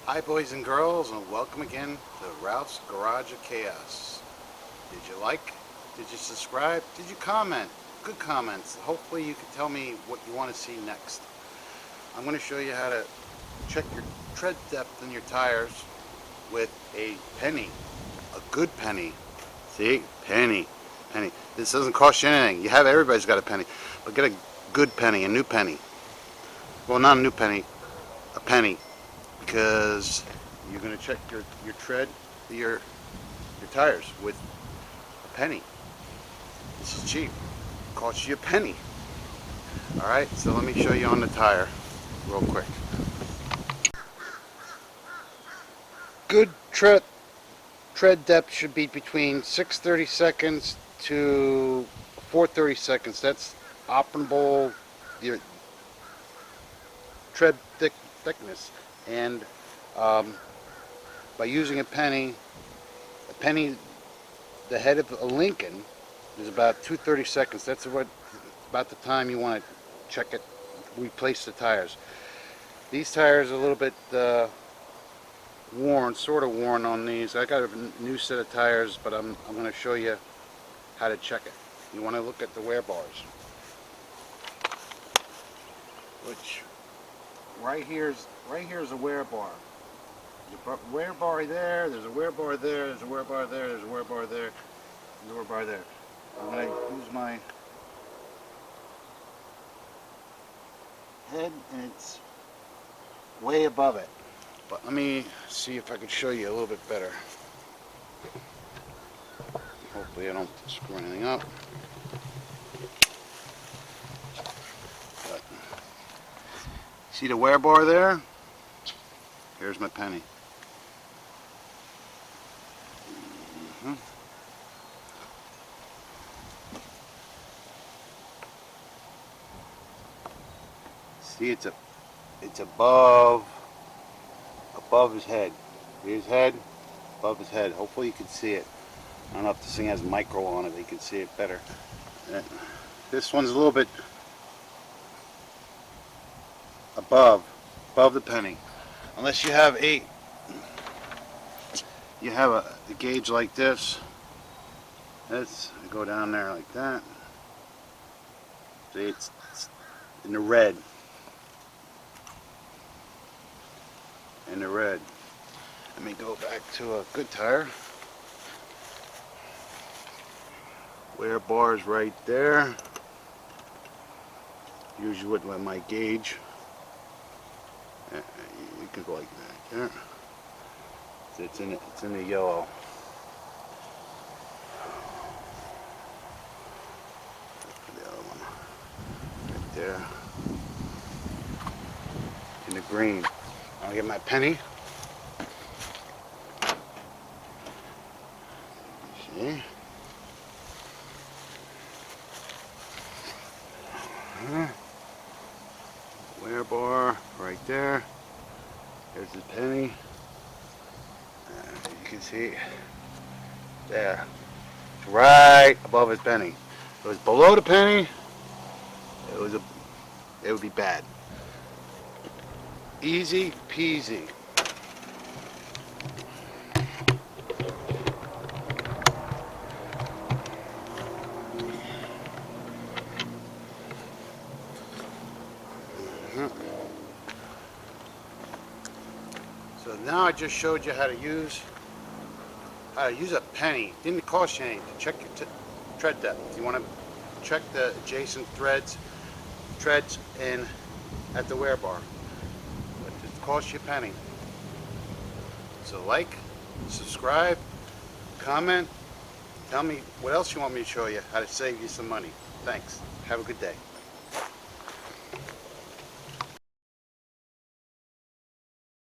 Hi boys and girls, and welcome again to Ralph's Garage of Chaos. Did you like? Did you subscribe? Did you comment? Good comments. Hopefully you can tell me what you want to see next. I'm going to show you how to check your tread depth in your tires with a penny. A good penny. See? Penny. Penny. This doesn't cost you anything. Everybody's got a penny. But get a good penny, a new penny. Well, not a new penny, a penny. Because you're going to check your tread, your tires with a penny. This is cheap. It costs you a penny. Alright, so let me show you on the tire real quick. Good tread depth should be between 630 seconds to 430 seconds. That's optimal your tread thickness. And by using a penny, the head of a Lincoln is about 230 seconds. That's about the time you want to check it, replace the tires. These tires are a little bit worn, sort of worn on these. I got a new set of tires, but I'm going to show you how to check it. You want to look at the wear bars, which right here is a wear bar. There's a wear bar there, there's a wear bar there, there's a wear bar there, there's a wear bar there, there's a wear bar there. I'm going to use my head, and it's way above it. But let me see if I can show you a little bit better. Hopefully I don't screw anything up. But, see the wear bar there? Here's my penny. See, it's above his head. His head, above his head. Hopefully you can see it. I don't know if this thing has micro on it, but you can see it better. This one's a little bit above the penny. Unless you have a gauge like this. Let's go down there like that. See, it's in the red. In the red. Let me go back to a good tire. Wear bars right there. Usually with my gauge. You can go like that. There. It's in the yellow. The other one right there. In the green. I'll get my penny. See? Wear bar right there. There's the penny. You can see there. It's right above his penny. If it was below the penny, it would be bad. Easy peasy. So now I just showed you how to use a penny. Didn't cost you anything to check your tread depth. You want to check the adjacent treads in at the wear bar. But it costs you a penny. So like, subscribe, comment, tell me what else you want me to show you, how to save you some money. Thanks. Have a good day.